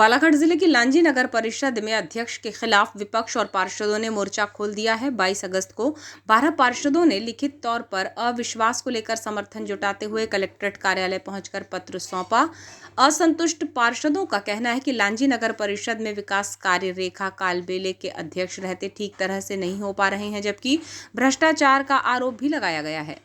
बालाघाट जिले की लांजी नगर परिषद में अध्यक्ष के खिलाफ विपक्ष और पार्षदों ने मोर्चा खोल दिया है। 22 अगस्त को 12 पार्षदों ने लिखित तौर पर अविश्वास को लेकर समर्थन जुटाते हुए कलेक्ट्रेट कार्यालय पहुंचकर पत्र सौंपा। असंतुष्ट पार्षदों का कहना है कि लांजी नगर परिषद में विकास कार्य रेखा कालबेले के अध्यक्ष रहते ठीक तरह से नहीं हो पा रहे हैं, जबकि भ्रष्टाचार का आरोप भी लगाया गया है।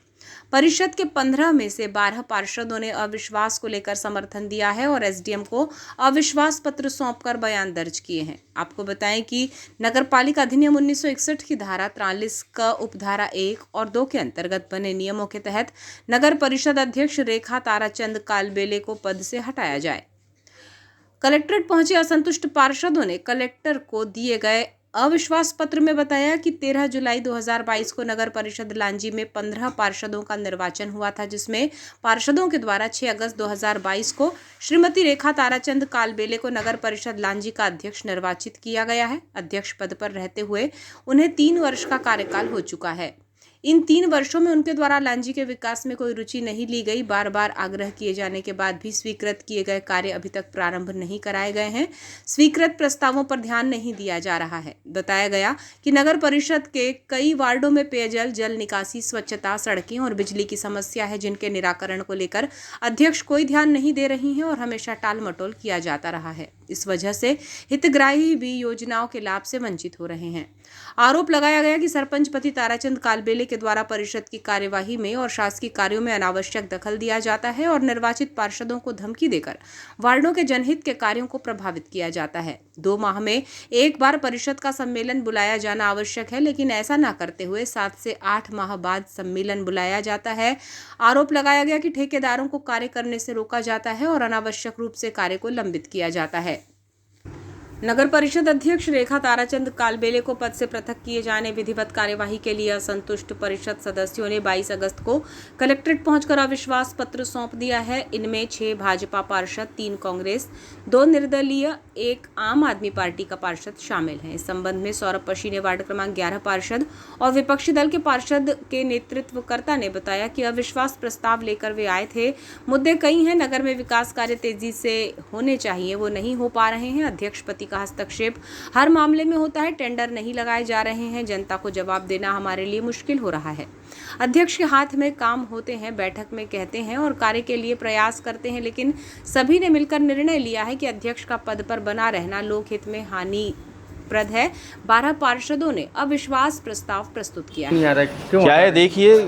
परिषद के 15 में से 12 पार्षदों ने अविश्वास को लेकर समर्थन दिया है और एसडीएम को अविश्वास पत्र सौंपकर बयान दर्ज किए हैं। आपको बताएं कि नगरपालिका अधिनियम 1961 की धारा 43 का उपधारा 1 और 2 के अंतर्गत बने नियमों के तहत नगर परिषद अध्यक्ष रेखा ताराचंद कालबेले को पद से हटाया जाए। कलेक्ट्रेट पहुंचे असंतुष्ट पार्षदों ने कलेक्टर को दिए गए अविश्वास पत्र में बताया कि 13 जुलाई 2022 को नगर परिषद लांजी में 15 पार्षदों का निर्वाचन हुआ था, जिसमें पार्षदों के द्वारा 6 अगस्त 2022 को श्रीमती रेखा ताराचंद कालबेले को नगर परिषद लांजी का अध्यक्ष निर्वाचित किया गया है। अध्यक्ष पद पर रहते हुए उन्हें 3 वर्ष का कार्यकाल हो चुका है। इन 3 वर्षों में उनके द्वारा लांजी के विकास में कोई रुचि नहीं ली गई। बार बार आग्रह किए जाने के बाद भी स्वीकृत किए गए कार्य अभी तक प्रारंभ नहीं कराए गए हैं। स्वीकृत प्रस्तावों पर ध्यान नहीं दिया जा रहा है। बताया गया कि नगर परिषद के कई वार्डों में पेयजल, जल निकासी, स्वच्छता, सड़कें और बिजली की समस्या है, जिनके निराकरण को लेकर अध्यक्ष कोई ध्यान नहीं दे रही हैं और हमेशा टाल मटोल किया जाता रहा है। इस वजह से हितग्राही भी योजनाओं के लाभ से वंचित हो रहे हैं। आरोप लगाया गया कि सरपंच पति ताराचंद कालबेले के द्वारा परिषद की कार्यवाही में और शासकीय कार्यों में अनावश्यक दखल दिया जाता है और निर्वाचित पार्षदों को धमकी देकर वार्डों के जनहित के कार्यों को प्रभावित किया जाता है। 2 माह में एक बार परिषद का सम्मेलन बुलाया जाना आवश्यक है, लेकिन ऐसा न करते हुए 7 से 8 माह बाद सम्मेलन बुलाया जाता है। आरोप लगाया गया कि ठेकेदारों को कार्य करने से रोका जाता है और अनावश्यक रूप से कार्य को लंबित किया जाता है। नगर परिषद अध्यक्ष रेखा ताराचंद कालबेले को पद से पृथक किए जाने विधिवत कार्यवाही के लिए असंतुष्ट परिषद सदस्यों ने 22 अगस्त को कलेक्ट्रेट पहुंचकर अविश्वास पत्र सौंप दिया है। इनमें 6 भाजपा पार्षद, 3 कांग्रेस, 2 निर्दलीय, 1 आम आदमी पार्टी का पार्षद शामिल हैं। इस संबंध में सौरभ पशी ने वार्ड क्रमांक 11 पार्षद और विपक्षी दल के पार्षद के नेतृत्वकर्ता ने बताया कि अविश्वास प्रस्ताव लेकर वे आए थे। मुद्दे कई हैं, नगर में विकास कार्य तेजी से होने चाहिए, वो नहीं हो पा रहे हैं। अध्यक्ष पति का हस्तक्षेप हर मामले में होता है। टेंडर नहीं लगाए जा रहे हैं। जनता को जवाब देना हमारे लिए मुश्किल हो रहा है। अध्यक्ष के हाथ में काम होते हैं, बैठक में कहते हैं और कार्य के लिए प्रयास करते हैं, लेकिन सभी ने मिलकर निर्णय लिया है कि अध्यक्ष का पद पर बना रहना लोकहित में हानिप्रद है। 12 पार्षदों ने अविश्वास प्रस्ताव प्रस्तुत किया है। क्या है, देखिए,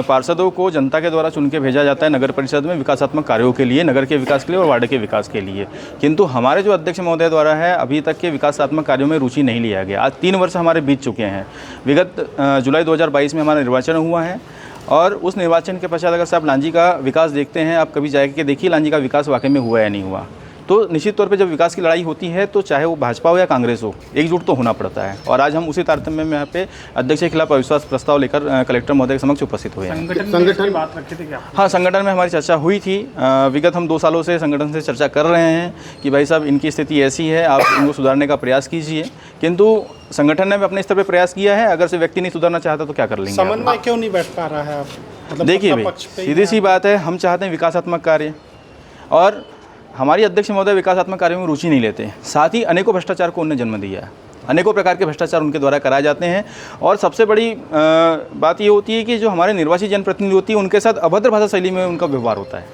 पार्षदों को जनता के द्वारा चुन के भेजा जाता है नगर परिषद में विकासात्मक कार्यों के लिए, नगर के विकास के लिए और वार्ड के विकास के लिए। किंतु हमारे जो अध्यक्ष महोदय द्वारा है, अभी तक के विकासात्मक कार्यों में रुचि नहीं लिया गया। आज 3 वर्ष हमारे बीत चुके हैं। विगत जुलाई 2022 में हमारा निर्वाचन हुआ है और उस निर्वाचन के पश्चात अगर से आप लांजी का विकास देखते हैं, आप कभी जाके देखिए लांजी का विकास वाकई में हुआ या नहीं हुआ। तो निश्चित तौर पे जब विकास की लड़ाई होती है तो चाहे वो भाजपा हो या कांग्रेस हो, एकजुट तो होना पड़ता है। और आज हम उसी तारतम्य में यहाँ पे अध्यक्ष के खिलाफ अविश्वास प्रस्ताव लेकर कलेक्टर महोदय के समक्ष उपस्थित हुए हैं। संगठन की बात रखी थी क्या? हाँ, संगठन में हमारी चर्चा हुई थी। विगत हम 2 सालों से संगठन से चर्चा कर रहे हैं कि भाई साहब, इनकी स्थिति ऐसी है, आप इनको सुधारने का प्रयास कीजिए। किंतु संगठन ने भी अपने स्तर पर प्रयास किया है। अगर से व्यक्ति नहीं सुधारना चाहता तो क्या कर लेंगे? समन्वय क्यों नहीं बैठ पा रहा है आप? मतलब देखिए भाई, सीधी सी बात है, हम चाहते हैं विकासात्मक कार्य और हमारी अध्यक्ष महोदय विकासात्मक कार्यों में रुचि नहीं लेते। साथ ही अनेकों भ्रष्टाचार को उन्होंने जन्म दिया है। अनेकों प्रकार के भ्रष्टाचार उनके द्वारा कराए जाते हैं और सबसे बड़ी बात ये होती है कि जो हमारे निर्वाचित जनप्रतिनिधि होती है, उनके साथ अभद्र भाषा शैली में उनका व्यवहार होता है।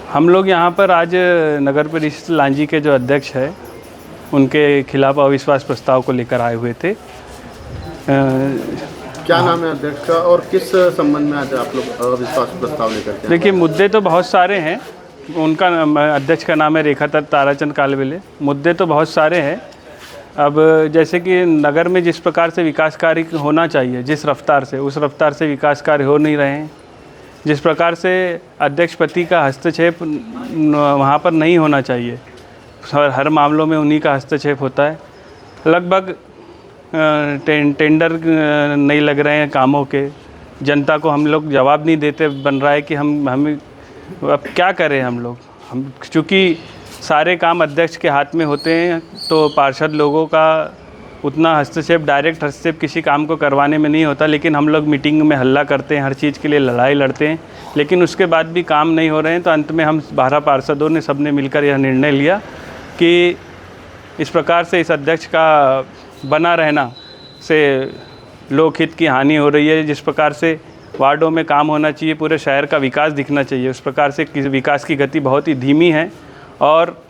हम लोग यहाँ पर आज नगर परिषद लांजी के जो अध्यक्ष है, उनके खिलाफ अविश्वास प्रस्ताव को लेकर आए हुए थे। क्या नाम है अध्यक्ष का और किस संबंध में आज आप लोग अविश्वास प्रस्ताव लेकर के? देखिए, मुद्दे तो बहुत सारे हैं। उनका अध्यक्ष का नाम है रेखा ताराचंद कालबेले। मुद्दे तो बहुत सारे हैं। अब जैसे कि नगर में जिस प्रकार से विकास कार्य होना चाहिए, जिस रफ्तार से, उस रफ्तार से विकास कार्य हो नहीं रहे हैं। जिस प्रकार से अध्यक्ष पति का हस्तक्षेप वहाँ पर नहीं होना चाहिए, हर मामलों में उन्हीं का हस्तक्षेप होता है। लगभग टेंडर नहीं लग रहे हैं कामों के। जनता को हम लोग जवाब नहीं देते बन रहा है कि हम अब क्या करें। हम चूँकि सारे काम अध्यक्ष के हाथ में होते हैं, तो पार्षद लोगों का उतना हस्तक्षेप, डायरेक्ट हस्तक्षेप किसी काम को करवाने में नहीं होता। लेकिन हम लोग मीटिंग में हल्ला करते हैं, हर चीज़ के लिए लड़ाई लड़ते हैं, लेकिन उसके बाद भी काम नहीं हो रहे हैं। तो अंत में हम 12 पार्षदों ने सबने मिलकर यह निर्णय लिया कि इस प्रकार से इस अध्यक्ष का बना रहना से लोकहित की हानि हो रही है। जिस प्रकार से वार्डों में काम होना चाहिए, पूरे शहर का विकास दिखना चाहिए, उस प्रकार से विकास की गति बहुत ही धीमी है और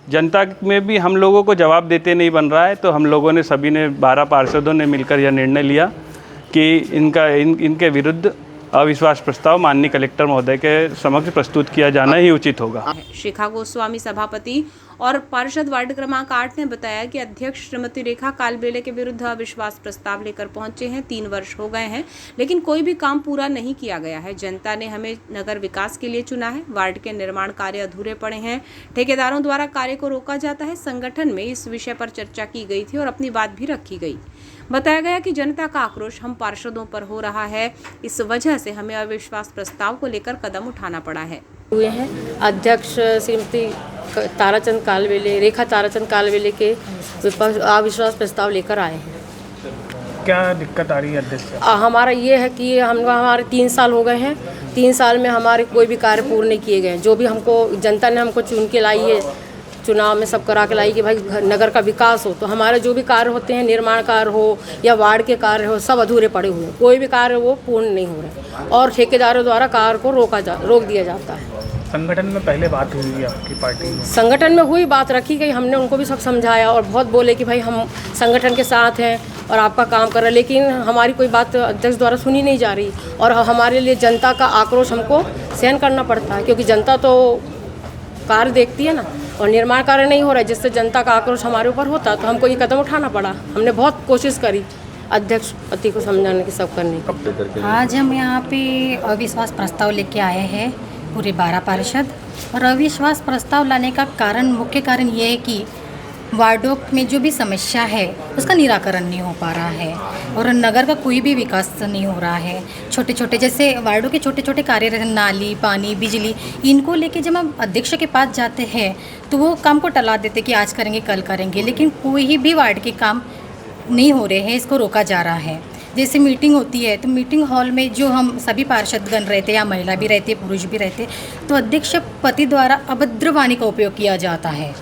जनता में भी हम लोगों को जवाब देते नहीं बन रहा है। तो हम लोगों ने सभी ने 12 पार्षदों ने मिलकर यह निर्णय लिया कि इनके विरुद्ध अविश्वास प्रस्ताव माननीय कलेक्टर महोदय के समक्ष प्रस्तुत किया जाना ही उचित होगा। शिखा गोस्वामी सभापति और पार्षद वार्ड क्रमांक 8 ने बताया कि अध्यक्ष श्रीमती रेखा कालबेले के विरुद्ध अविश्वास प्रस्ताव लेकर पहुंचे हैं। 3 वर्ष हो गए हैं लेकिन कोई भी काम पूरा नहीं किया गया है। जनता ने हमें नगर विकास के लिए चुना है। वार्ड के निर्माण कार्य अधूरे पड़े हैं। ठेकेदारों द्वारा कार्य को रोका जाता है। संगठन में इस विषय पर चर्चा की गई थी और अपनी बात भी रखी गई। बताया गया कि जनता का आक्रोश हम पार्षदों पर हो रहा है, इस वजह से हमें अविश्वास प्रस्ताव को लेकर कदम उठाना पड़ा है। हुए हैं अध्यक्ष श्रीमती ताराचंद कालबेले, रेखा ताराचंद कालबेले के अविश्वास प्रस्ताव लेकर आए हैं। क्या दिक्कत आ रही है अध्यक्ष? हमारा ये है कि हमारे 3 साल हो गए हैं। 3 साल में हमारे कोई भी कार्य पूर्ण नहीं किए गए। जो भी हमको जनता ने हमको चुन के लाई है, चुनाव में सब करा के लाई कि भाई नगर का विकास हो, तो हमारे जो भी कार्य होते हैं, निर्माण कार्य हो या वार्ड के कार्य हो, सब अधूरे पड़े हुए हैं। कोई भी कार्य वो पूर्ण नहीं हो रहे और ठेकेदारों द्वारा कार्य को रोक दिया जाता है। संगठन में पहले बात हुई है आपकी पार्टी में? संगठन में हुई, बात रखी गई, हमने उनको भी सब समझाया और बहुत बोले कि भाई हम संगठन के साथ हैं और आपका काम कर रहे हैं, लेकिन हमारी कोई बात अध्यक्ष द्वारा सुनी नहीं जा रही और हमारे लिए जनता का आक्रोश हमको सहन करना पड़ता है, क्योंकि जनता तो कार्य देखती है ना और निर्माण कार्य नहीं हो रहा है, जिससे जनता का आक्रोश हमारे ऊपर होता, तो हमको ये कदम उठाना पड़ा। हमने बहुत कोशिश करी अध्यक्ष पति को समझाने की, सब करने की। आज हम यहाँ पे अविश्वास प्रस्ताव लेके आए हैं पूरे 12 पार्षद। और अविश्वास प्रस्ताव लाने का कारण, मुख्य कारण ये है कि वार्डों में जो भी समस्या है उसका निराकरण नहीं हो पा रहा है और नगर का कोई भी विकास नहीं हो रहा है। छोटे छोटे जैसे वार्डों के छोटे छोटे कार्य रहते हैं, नाली, पानी, बिजली, इनको लेके जब हम अध्यक्ष के पास जाते हैं तो वो काम को टला देते कि आज करेंगे, कल करेंगे, लेकिन कोई भी वार्ड के काम नहीं हो रहे हैं, इसको रोका जा रहा है। जैसे मीटिंग होती है तो मीटिंग हॉल में जो हम सभी पार्षदगण रहते हैं या महिला भी रहती है, पुरुष भी रहते हैं, तो अध्यक्ष पति द्वारा अभद्र वाणी का उपयोग किया जाता है।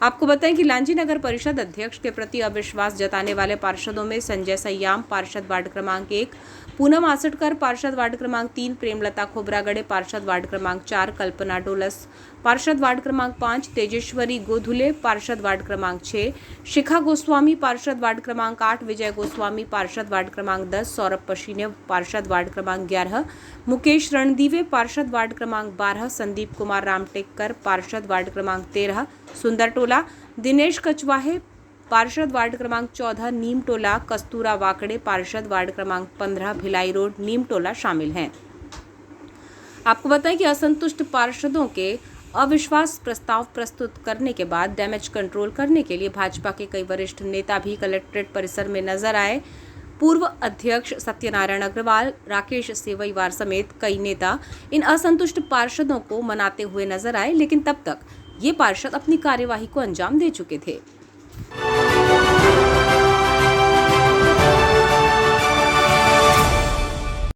आपको बताएं कि लांजी नगर परिषद अध्यक्ष के प्रति अविश्वास जताने वाले पार्षदों में संजय सयाम पार्षद वार्ड क्रमांक 1, पूनम आसटकर पार्षद वार्ड क्रमांक 3, प्रेमलता खोबरागड़े पार्षद वार्ड क्रमांक 4, कल्पना डोलस पार्षद वार्ड क्रमांक 5, तेजेश्वरी गोधुले पार्षद वार्ड क्रमांक 6, शिखा गोस्वामी पार्षद वार्ड क्रमांक 8, विजय गोस्वामी पार्षद वार्ड क्रमांक 10, सौरभ पशीने पार्षद वार्ड क्रमांक 11, मुकेश रणदीवे पार्षद वार्ड क्रमांक 12, संदीप कुमार रामटेक्कर पार्षद वार्ड क्रमांक 13, सुंदर टोला, दिनेश कचवाहे पार्षद वार्ड क्रमांक 14, नीम टोला, कस्तूरा वाकड़े पार्षद वार्ड क्रमांक 15, भिलाई रोड, नीम टोला शामिल हैं। आपको बताएं कि असंतुष्ट पार्षदों के अविश्वास प्रस्ताव प्रस्तुत करने के बाद डैमेज कंट्रोल करने के लिए भाजपा के कई वरिष्ठ नेता भी कलेक्ट्रेट परिसर में नजर आए। पूर्व अध्यक्ष सत्यनारायण अग्रवाल, राकेश सेवईवार समेत कई नेता इन असंतुष्ट पार्षदों को मनाते हुए नजर आए, लेकिन तब तक ये पार्षद अपनी कार्यवाही को अंजाम दे चुके थे।